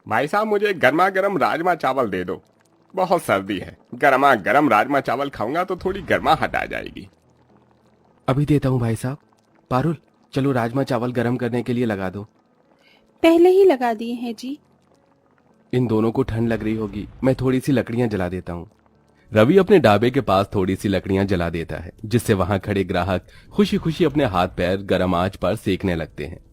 भाई साहब मुझे गर्मा गर्म राजमा चावल दे दो। बहुत सर्दी है, गर्मा गर्म राजमा चावल खाऊंगा तो थोड़ी गर्माहट आ जाएगी। अभी देता हूँ भाई साहब। पारुल, चलो राजमा चावल गरम करने के लिए लगा दो। पहले ही लगा दिए हैं जी। इन दोनों को ठंड लग रही होगी, मैं थोड़ी सी लकड़ियां जला देता हूँ। रवि अपने ढाबे के पास थोड़ी सी लकड़ियां जला देता है, जिससे वहां खड़े ग्राहक खुशी खुशी अपने हाथ पैर गर्म आंच पर सेकने लगते हैं।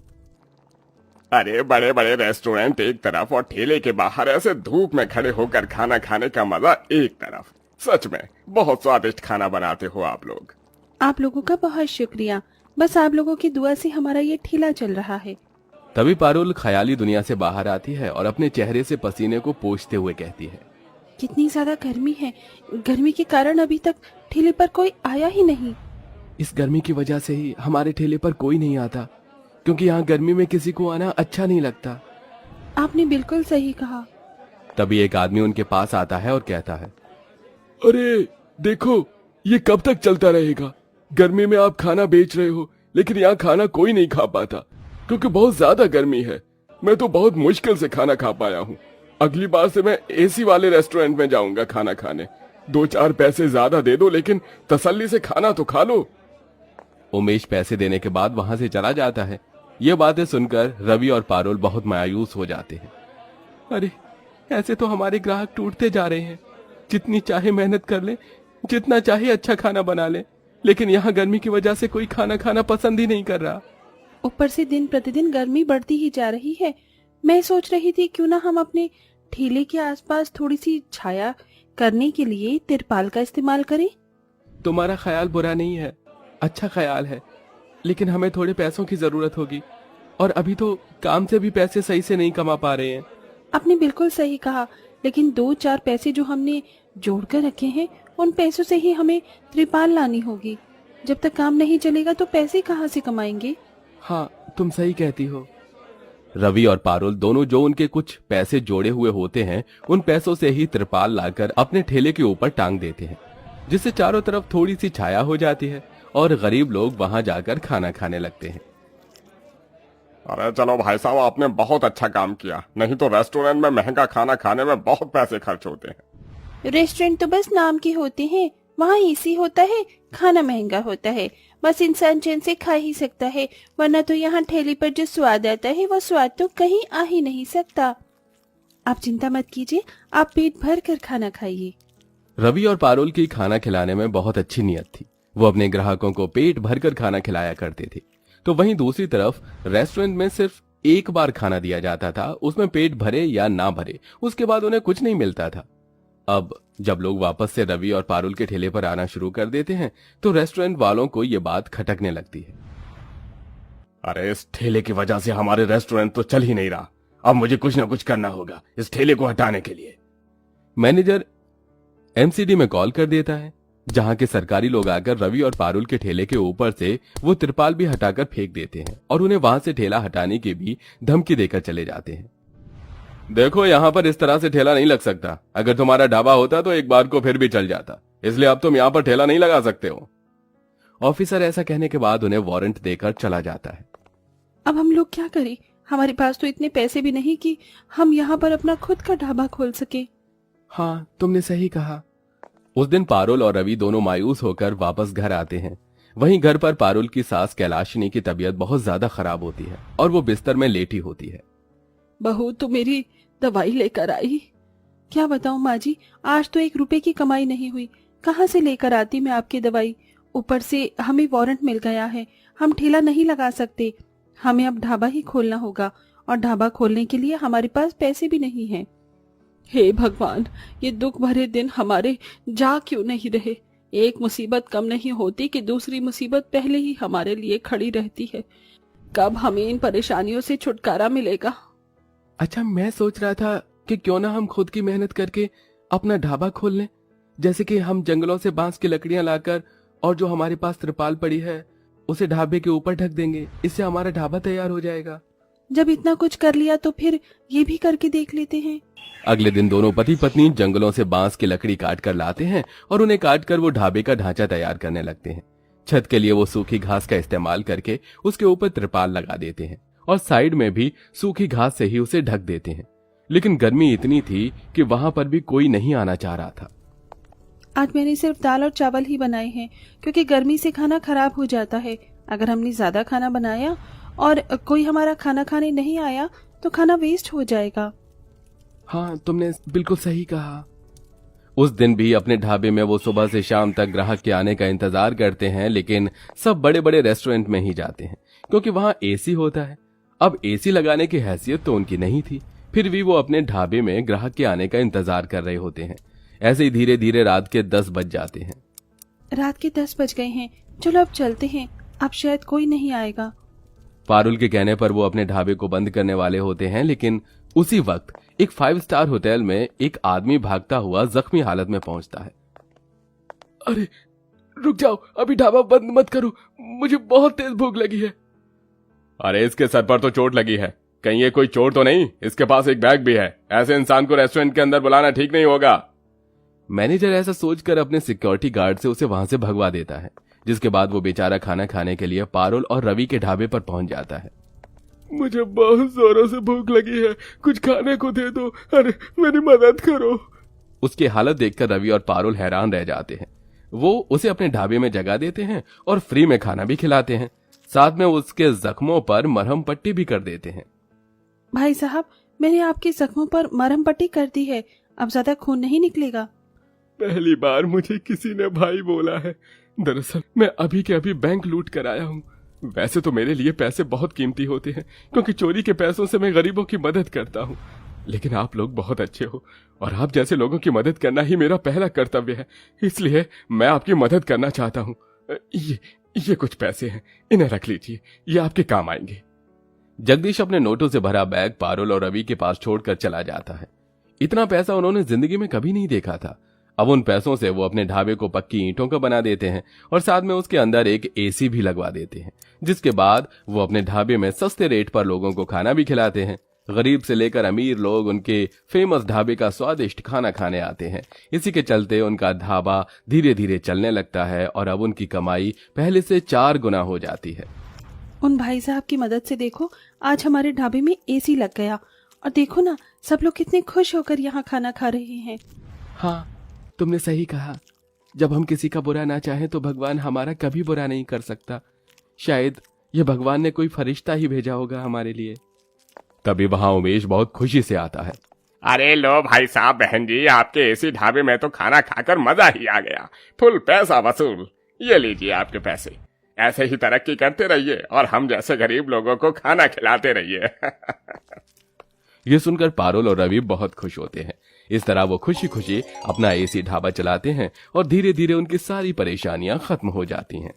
अरे बड़े बड़े रेस्टोरेंट एक तरफ और ठेले के बाहर ऐसे धूप में खड़े होकर खाना खाने का मजा एक तरफ। सच में बहुत स्वादिष्ट खाना बनाते हो आप लोग। आप लोगों का बहुत शुक्रिया। बस आप लोगों की दुआ से हमारा ये ठेला चल रहा है। तभी पारुल ख्याली दुनिया से बाहर आती है और अपने चेहरे से पसीने को पोंछते हुए कहती है, कितनी ज्यादा गर्मी है। गर्मी के कारण अभी तक ठेले पर कोई आया ही नहीं। इस गर्मी की वजह से ही हमारे ठेले पर कोई नहीं आता, क्योंकि यहाँ गर्मी में किसी को आना अच्छा नहीं लगता। आपने बिल्कुल सही कहा। तभी एक आदमी उनके पास आता है और कहता है, अरे देखो, ये कब तक चलता रहेगा? गर्मी में आप खाना बेच रहे हो, लेकिन यहाँ खाना कोई नहीं खा पाता, क्योंकि बहुत ज्यादा गर्मी है। मैं तो बहुत मुश्किल से खाना खा पाया हूँ। अगली बार से मैं एसी वाले रेस्टोरेंट में जाऊंगा खाना खाने। 2-4 पैसे ज्यादा दे दो, लेकिन तसल्ली से खाना तो खा लो। उमेश पैसे देने के बाद वहां से चला जाता है। ये बातें सुनकर रवि और पारुल बहुत मायूस हो जाते हैं। अरे, ऐसे तो हमारे ग्राहक टूटते जा रहे हैं। जितनी चाहे मेहनत कर ले, जितना चाहे अच्छा खाना बना ले, लेकिन यहाँ गर्मी की वजह से कोई खाना खाना पसंद ही नहीं कर रहा। ऊपर से दिन प्रतिदिन गर्मी बढ़ती ही जा रही है। मैं सोच रही थी क्यों ना हम अपने ठेले के आसपास थोड़ी सी छाया करने के लिए तिरपाल का इस्तेमाल करें। तुम्हारा ख्याल बुरा नहीं है, अच्छा ख्याल है, लेकिन हमें थोड़े पैसों की जरूरत होगी, और अभी तो काम से भी पैसे सही से नहीं कमा पा रहे हैं। आपने बिल्कुल सही कहा, लेकिन 2-4 पैसे जो हमने जोड़ कर रखे हैं, उन पैसों से ही हमें त्रिपाल लानी होगी। जब तक काम नहीं चलेगा तो पैसे कहाँ से कमाएंगे? हाँ, तुम सही कहती हो। रवि और पारुल दोनों जो उनके कुछ पैसे जोड़े हुए होते हैं, उन पैसों से ही त्रिपाल लाकर अपने ठेले के ऊपर टांग देते हैं, जिससे चारों तरफ थोड़ी सी छाया हो जाती है और गरीब लोग वहां जाकर खाना खाने लगते हैं। अरे चलो भाई साहब, आपने बहुत अच्छा काम किया। नहीं तो रेस्टोरेंट में महंगा खाना खाने में बहुत पैसे खर्च होते हैं। रेस्टोरेंट तो बस नाम के होते हैं। वहाँ एसी होता है, खाना महंगा होता है, बस इंसान चैन से खा ही सकता है। वरना तो यहाँ ठेले पर जो स्वाद आता है वो स्वाद तो कहीं आ ही नहीं सकता। आप चिंता मत कीजिए, आप पेट भर कर खाना खाइए। रवि और पारुल की खाना खिलाने में बहुत अच्छी नियत थी। वो अपने ग्राहकों को पेट भरकर खाना खिलाया करते थे। तो वहीं दूसरी तरफ रेस्टोरेंट में सिर्फ एक बार खाना दिया जाता था, उसमें पेट भरे या ना भरे, उसके बाद उन्हें कुछ नहीं मिलता था। अब जब लोग वापस से रवि और पारुल के ठेले पर आना शुरू कर देते हैं, तो रेस्टोरेंट वालों को ये बात खटकने लगती है। अरे इस ठेले की वजह से हमारे रेस्टोरेंट तो चल ही नहीं रहा। अब मुझे कुछ ना कुछ करना होगा इस ठेले को हटाने के लिए। मैनेजर एमसीडी में कॉल कर देता है, जहां के सरकारी लोग आकर रवि और पारुल के ठेले के ऊपर से वो तिरपाल भी हटाकर फेंक देते हैं और उन्हें वहां से ठेला हटाने की भी धमकी देकर चले जाते हैं। देखो, यहाँ पर इस तरह से ठेला नहीं लग सकता। अगर तुम्हारा ढाबा होता तो एक बार को फिर भी चल जाता, इसलिए अब तुम यहाँ पर ठेला नहीं लगा सकते हो। ऑफिसर ऐसा कहने के बाद उन्हें वारंट देकर चला जाता है। अब हम लोग क्या करें? हमारे पास तो इतने पैसे भी नहीं कि हम यहाँ पर अपना खुद का ढाबा खोल सके। हाँ, तुमने सही कहा। उस दिन पारुल और रवि दोनों मायूस होकर वापस घर आते हैं। वहीं घर पर पारुल की सास कैलाशिनी की तबीयत बहुत ज्यादा खराब होती है और वो बिस्तर में लेटी होती है। बहू तो मेरी दवाई लेकर आई। क्या बताऊं माँ जी, आज तो 1 रुपए की कमाई नहीं हुई। कहाँ से लेकर आती मैं आपकी दवाई? ऊपर से हमें वारंट मिल गया है, हम ठेला नहीं लगा सकते। हमें अब ढाबा ही खोलना होगा, और ढाबा खोलने के लिए हमारे पास पैसे भी नहीं हैं। हे भगवान, ये दुख भरे दिन हमारे जा क्यों नहीं रहे? एक मुसीबत कम नहीं होती कि दूसरी मुसीबत पहले ही हमारे लिए खड़ी रहती है। कब हमें इन परेशानियों से छुटकारा मिलेगा? अच्छा, मैं सोच रहा था कि क्यों ना हम खुद की मेहनत करके अपना ढाबा खोल लें। जैसे कि हम जंगलों से बांस की लकड़ियां लाकर और जो हमारे पास त्रिपाल पड़ी है उसे ढाबे के ऊपर ढक देंगे। इससे हमारा ढाबा तैयार हो जाएगा। जब इतना कुछ कर लिया तो फिर ये भी करके देख लेते हैं। अगले दिन दोनों पति पत्नी जंगलों से बांस की लकड़ी काट कर लाते हैं और उन्हें काट कर वो ढाबे का ढांचा तैयार करने लगते हैं। छत के लिए वो सूखी घास का इस्तेमाल करके उसके ऊपर त्रिपाल लगा देते हैं और साइड में भी सूखी घास से ही उसे ढक देते हैं। लेकिन गर्मी इतनी थी कि वहां पर भी कोई नहीं आना चाह रहा था। आज मैंने सिर्फ दाल और चावल ही बनाए हैं, क्योंकि गर्मी से खाना खराब हो जाता है। अगर हमने ज्यादा खाना बनाया और कोई हमारा खाना खाने नहीं आया तो खाना वेस्ट हो जाएगा। हाँ, तुमने बिल्कुल सही कहा। उस दिन भी अपने ढाबे में वो सुबह से शाम तक ग्राहक के आने का इंतजार करते हैं, लेकिन सब बड़े बड़े रेस्टोरेंट में ही जाते हैं क्योंकि वहां एसी होता है। अब एसी लगाने की हैसियत तो उनकी नहीं थी, फिर भी वो अपने ढाबे में ग्राहक के आने का इंतजार कर रहे होते हैं। ऐसे ही धीरे धीरे रात के 10 बज जाते हैं। रात के 10 बज गए हैं, चलो अब चलते हैं, अब शायद कोई नहीं आएगा। पारुल के कहने पर वो अपने ढाबे को बंद करने वाले होते हैं, लेकिन उसी वक्त एक 5 स्टार होटल में एक आदमी भागता हुआ जख्मी हालत में पहुंचता है। अरे रुक जाओ, अभी ढाबा बंद मत करो, मुझे बहुत तेज भूख लगी है। अरे इसके सर पर तो चोट लगी है, कहीं ये कोई चोर तो नहीं? इसके पास एक बैग भी है, ऐसे इंसान को रेस्टोरेंट के अंदर बुलाना ठीक नहीं होगा। मैनेजर ऐसा सोचकर अपने सिक्योरिटी गार्ड से उसे वहां से भगवा देता है, जिसके बाद वो बेचारा खाना खाने के लिए पारुल और रवि के ढाबे पर पहुंच जाता है। मुझे बहुत जोरों से भूख लगी है, कुछ खाने को दे दो, अरे मेरी मदद करो। उसकी हालत देखकर रवि और पारुल हैरान रह जाते हैं। वो उसे अपने ढाबे में जगह देते हैं और फ्री में खाना भी खिलाते हैं, साथ में उसके जख्मों पर मरहम पट्टी भी कर देते हैं। भाई साहब, मैंने आपके जख्मों पर मरहम पट्टी कर दी है, अब ज्यादा खून नहीं निकलेगा। पहली बार मुझे किसी ने भाई बोला है। दरअसल मैं अभी के अभी बैंक लूट कर आया हूँ। वैसे तो मेरे लिए पैसे बहुत कीमती होते हैं, क्योंकि चोरी के पैसों से मैं गरीबों की मदद करता हूँ, लेकिन आप लोग बहुत अच्छे हो और आप जैसे लोगों की मदद करना ही मेरा पहला कर्तव्य है, इसलिए मैं आपकी मदद करना चाहता हूँ। ये कुछ पैसे हैं, इन्हें रख लीजिए, ये आपके काम आएंगे। जगदीश अपने नोटों से भरा बैग पारुल और रवि के पास छोड़कर चला जाता है। इतना पैसा उन्होंने जिंदगी में कभी नहीं देखा था। अब उन पैसों से वो अपने ढाबे को पक्की ईंटों का बना देते हैं और साथ में उसके अंदर एक एसी भी लगवा देते हैं, जिसके बाद वो अपने ढाबे में सस्ते रेट पर लोगों को खाना भी खिलाते हैं। गरीब से लेकर अमीर लोग उनके फेमस ढाबे का स्वादिष्ट खाना खाने आते हैं। इसी के चलते उनका ढाबा धीरे धीरे चलने लगता है और अब उनकी कमाई पहले से 4 गुना हो जाती है। उन भाई साहब की मदद से देखो, आज हमारे ढाबे में एसी लग गया, और देखो ना, सब लोग कितने खुश होकर यहाँ खाना खा रहे हैं। हाँ, तुमने सही कहा। जब हम किसी का बुरा ना चाहें तो भगवान हमारा कभी बुरा नहीं कर सकता। शायद ये भगवान ने कोई फरिश्ता ही भेजा होगा हमारे लिए। तभी वहां उमेश बहुत खुशी से आता है। अरे लो भाई साहब, बहन जी, आपके एसी ढाबे में तो खाना खाकर मजा ही आ गया, फुल पैसा वसूल। ये लीजिए आपके पैसे, ऐसे ही तरक्की करते रहिए और हम जैसे गरीब लोगों को खाना खिलाते रहिए। ये सुनकर पारुल और रवि बहुत खुश होते हैं। इस तरह वो खुशी खुशी अपना एसी ढाबा चलाते हैं और धीरे धीरे उनकी सारी परेशानियां खत्म हो जाती हैं।